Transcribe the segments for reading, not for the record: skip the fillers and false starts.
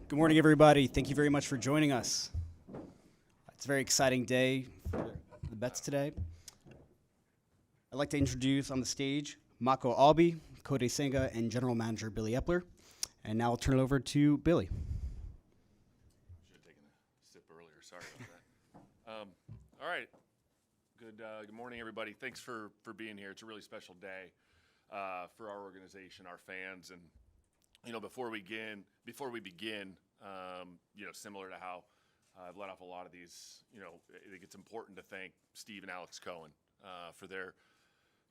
Good morning, everybody. Thank you very much for joining us. It's a very exciting day for the bets today. I'd like to introduce on the stage Mako Albi, Kodai Senga, and General Manager Billy Epler. And now I'll turn it over to Billy. Should have taken a sip earlier. Sorry about that. All right. Good morning, everybody. Thanks for being here. It's a really special day for our organization, our fans, and before we begin, similar to how I've let off a lot of these, I think it's important to thank Steve and Alex Cohen for their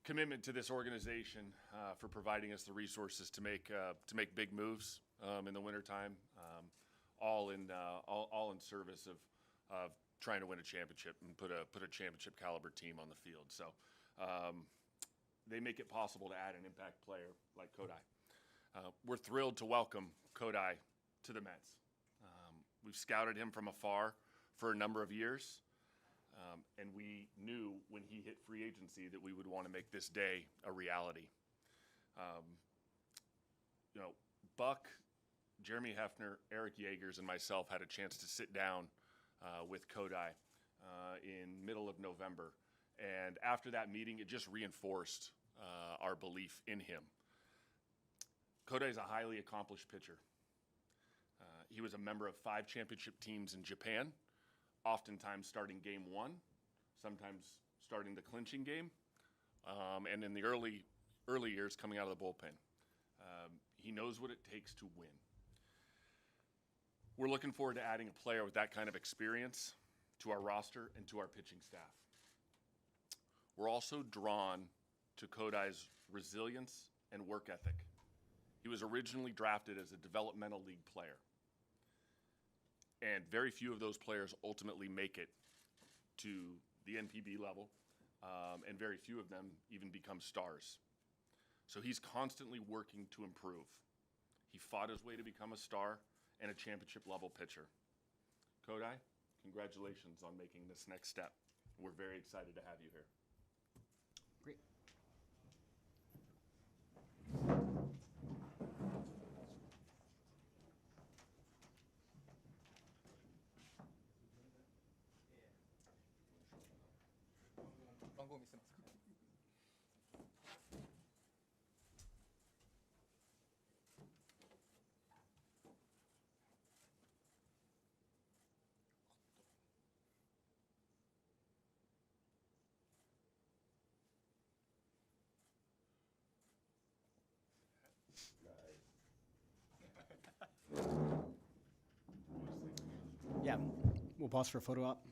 commitment to this organization, for providing us the resources to make big moves in the wintertime, all in service of trying to win a championship and put a championship caliber team on the field. So they make it possible to add an impact player like Kodai. We're thrilled to welcome Kodai to the Mets. We've scouted him from afar for a number of years, and we knew when he hit free agency that we would want to make this day a reality. Buck, Jeremy Hefner, Eric Yeagers, and myself had a chance to sit down with Kodai in middle of November, and after that meeting, it just reinforced our belief in him. Kodai is a highly accomplished pitcher. He was a member of 5 championship teams in Japan, oftentimes starting game 1, sometimes starting the clinching game, and in the early years coming out of the bullpen. He knows what it takes to win. We're looking forward to adding a player with that kind of experience to our roster and to our pitching staff. We're also drawn to Kodai's resilience and work ethic. He was originally drafted as a developmental league player, and very few of those players ultimately make it to the NPB level, and very few of them even become stars. So he's constantly working to improve. He fought his way to become a star and a championship level pitcher. Kodai, congratulations on making this next step. We're very excited to have you here. Great. Yeah, we'll pause for a photo op.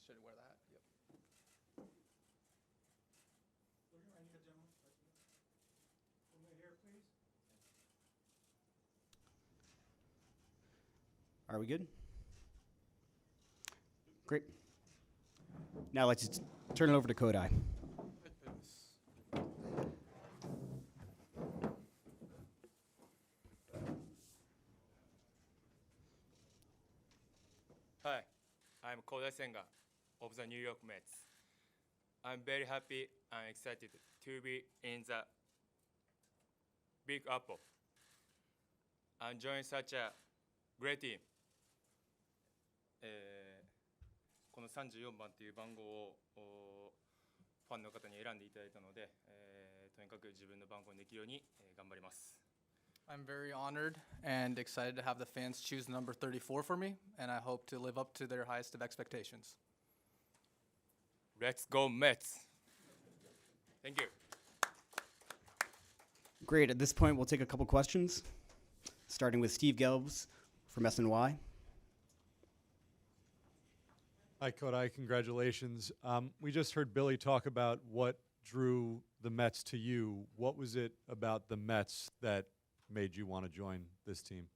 Should wear the hat. Yep. I need a gentleman. Over here, please. Are we good? Great. Now let's turn it over to Kodai. Hi, I'm Kodai Senga of the New York Mets. I'm very happy and excited to be in the Big Apple and join such a great team. この34番という番号をファンの方に選んでいただいたので、とにかく自分の番号にできるように頑張ります。I'm very honored and excited to have the fans choose number 34 for me, and I hope to live up to their highest of expectations. Let's go Mets! Thank you. Great. At this point, we'll take a couple questions, starting with Steve Gelbs from SNY. Hi, Kodai. Congratulations. We just heard Billy talk about what drew the Mets to you. What was it about the Mets that made you want to join this team?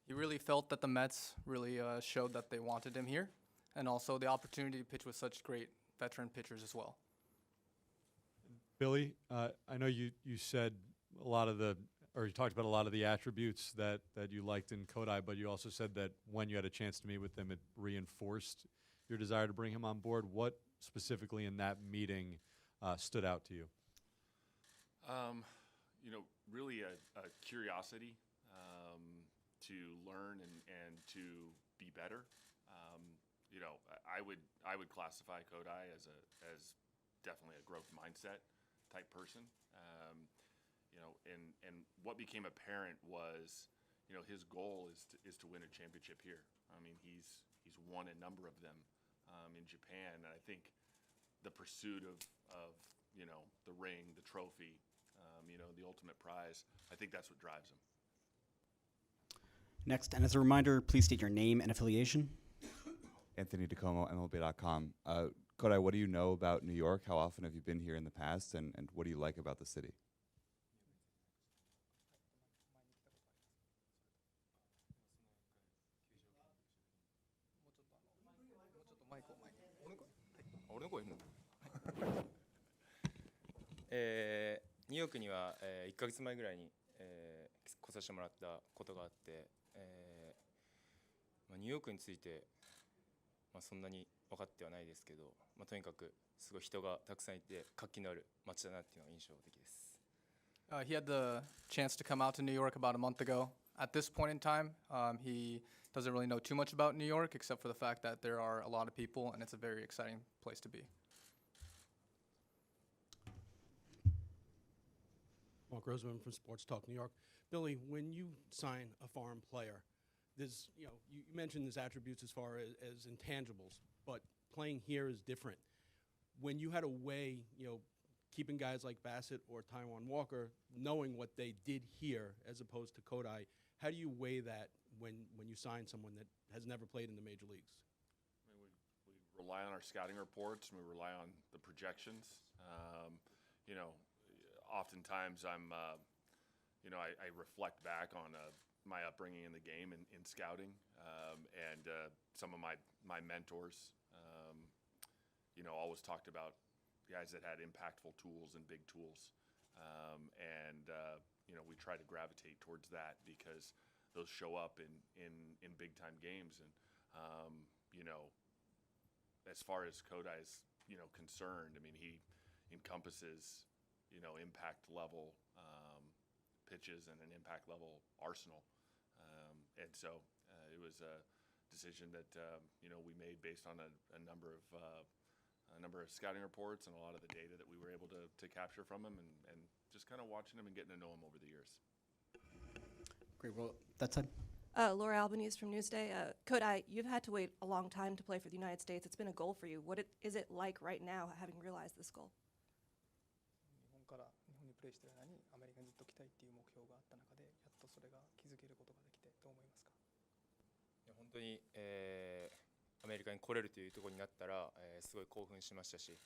He really felt that the Mets really showed that they wanted him here. and also the opportunity to pitch with such great veteran pitchers as well. Billy, I know you said a lot of you talked about a lot of the attributes that you liked in Kodai, but you also said that when you had a chance to meet with him, it reinforced your desire to bring him on board. What specifically in that meeting stood out to you? Really a curiosity to learn and to be better. I would classify Kodai as definitely a growth mindset type person. And what became apparent was, his goal is to win a championship here. I mean, he's won a number of them in Japan, and I think the pursuit of the ring, the trophy, the ultimate prize, I think that's what drives him. Next, and as a reminder, please state your name and affiliation. Anthony DeComo, MLB.com. Kodai, what do you know about New York? How often have you been here in the past, and what do you like about the city? New ニューヨークには、1ヶ月前ぐらいに、来させてもらったことがあって、ニューヨークについて、そんなに分かってはないですけど、とにかくすごい人がたくさんいて活気のある街だなっていうのが印象的です。He had the chance to come out to New York about a month ago. At this point in time, he doesn't really know too much about New York, except for the fact that there are a lot of people, and it's a very exciting place to be. Mark Roseman from Sports Talk New York. Billy, when you sign a foreign player, there's, you mentioned his attributes as far as intangibles, but playing here is different. When you had to weigh, keeping guys like Bassett or Taijuan Walker, knowing what they did here as opposed to Kodai, how do you weigh that when you sign someone that has never played in the major leagues? I mean, we rely on our scouting reports, and we rely on the projections. Oftentimes I reflect back on my upbringing in the game in scouting, and some of my mentors, always talked about guys that had impactful tools and big tools, we try to gravitate towards that because those show up in big time games, and as far as Kodai's concerned, I mean, he encompasses impact level pitches and an impact level arsenal, and so it was a decision that we made based on a number of scouting reports and a lot of the data that we were able to capture from him, and just kind of watching him and getting to know him over the years. Great. Well, that side. Laura Albanese from Newsday. Kodai, you've had to wait a long time to play for the United States. It's been a goal for you. What is it like right now, having realized this goal? 日本から日本にプレーしている間にアメリカにずっと来たいっていう目標があった中で、やっとそれが気づけることができてどう思いますか？本当に、アメリカに来れるというところになったら、すごい興奮しましたし、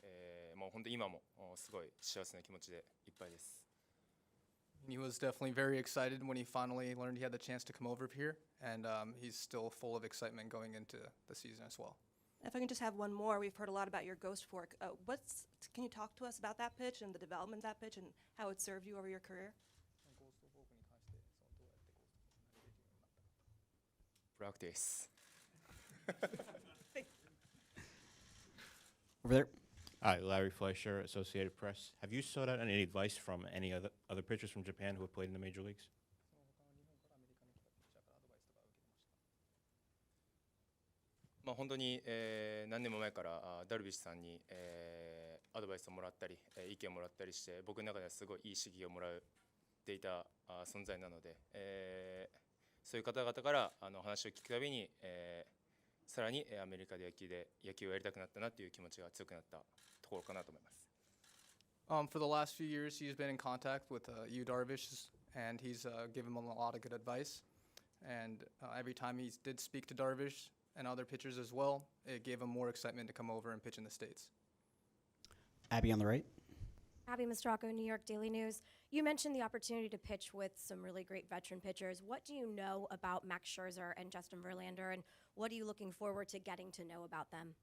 もう本当に今もすごい幸せな気持ちでいっぱいです。He was definitely very excited when he finally learned he had the chance to come over here, and he's still full of excitement going into the season as well. If I can just have one more, we've heard a lot about your ghost fork. Can you talk to us about that pitch and the development of that pitch and how it served you over your career? Practice. Over there. Hi, Larry Fleischer, Associated Press. Have you sought out any advice from any other pitchers from Japan who have played in the major leagues? 本当に、何年も前からダルビッシュさんに、アドバイスをもらったり、意見をもらったりして、僕の中ではすごいいい刺激をもらっていた存在なので、そういう方々から話を聞くたびに、さらにアメリカで野球をやりたくなったなという気持ちが強くなったところかなと思います。For the last few years, he's been in contact with Yu Darvish, and he's given him a lot of good advice. And every time he did speak to Darvish and other pitchers as well, it gave him more excitement to come over and pitch in the States. Abby on the right. Abby Mastrocco, New York Daily News. You mentioned the opportunity to pitch with some really great veteran pitchers. What do you know about Max Scherzer and Justin Verlander, and what are you looking forward to getting to know about them?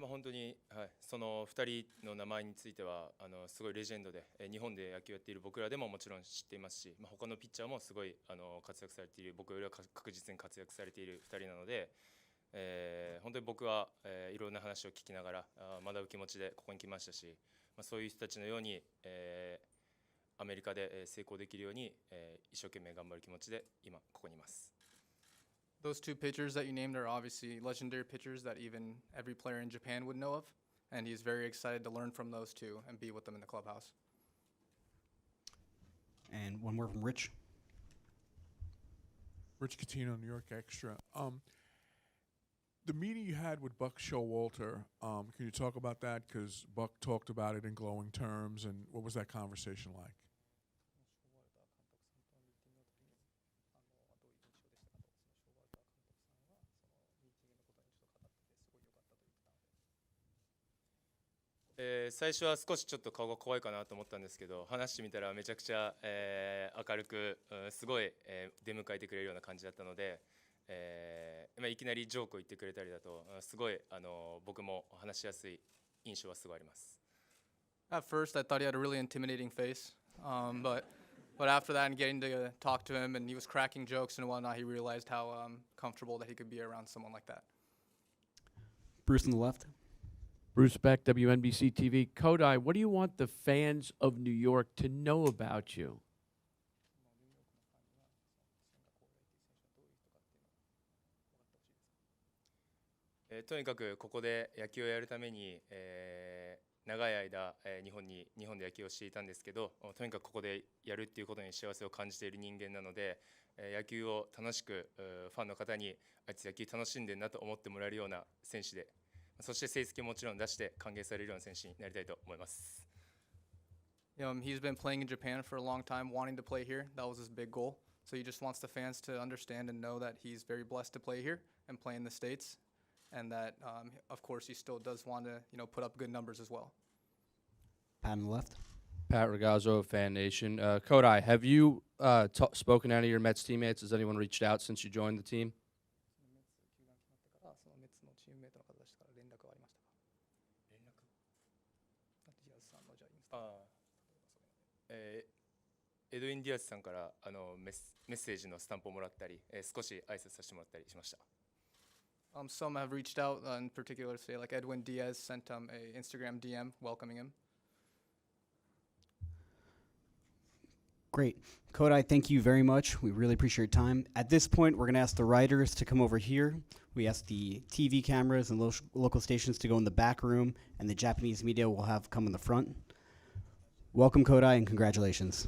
まあ、本当に、はい、その2人の名前についてはすごいレジェンドで、日本で野球やっている僕らでももちろん知っていますし、まあ、他のピッチャーもすごい活躍されている、僕よりは確実に活躍されている2人なので、本当に僕は、いろんな話を聞きながら学ぶ気持ちでここに来ましたし、まあ、そういう人たちのように、アメリカで成功できるように、一生懸命頑張る気持ちで今ここにいます。Those two pitchers that you named are obviously legendary pitchers that even every player in Japan would know of, and he's very excited to learn from those two and be with them in the clubhouse. And one more from Rich. Rich Catino, New York Extra. The meeting you had with Buck Showalter, can you talk about that? Because Buck talked about it in glowing terms, and what was that conversation like? –最初は少しちょっと顔が怖いかなと思ったんですけど、話してみたらめちゃくちゃ、明るく、すごい、出迎えてくれるような感じだったので、いきなりジョークを言ってくれたりだと、すごい僕も話しやすい印象はすごいあります。At first, I thought he had a really intimidating face, but after that and getting to talk to him and he was cracking jokes and whatnot, he realized how comfortable that he could be around someone like that. Bruce on the left. Bruce Beck, WNBC TV. Kodai, what do you want the fans of New York to know about you? とにかくここで野球をやるために、長い間、日本で野球をしていたんですけど、とにかくここでやるっていうことに幸せを感じている人間なので、野球を楽しくファンの方にあいつ野球楽しんでるなと思ってもらえるような選手で、そして成績ももちろん出して歓迎されるような選手になりたいと思います。He's been playing in Japan for a long time, wanting to play here. That was his big goal. So he just wants the fans to understand and know that he's very blessed to play here and play in the States, and that, of course, he still does want to, put up good numbers as well. Pat on the left. Pat Ragazzo of Fan Nation. Kodai, have you spoken to any of your Mets teammates? Has anyone reached out since you joined the team? エドウィン・ディアスさんからメッセージのスタンプをもらったり、少し挨拶させてもらったりしました。Some have reached out, in particular, say like Edwin Diaz sent a Instagram DM welcoming him. Great. Kodai, thank you very much. We really appreciate your time. At this point, we're going to ask the writers to come over here. We ask the TV cameras and local stations to go in the back room, and the Japanese media will have come in the front. Welcome, Kodai, and congratulations.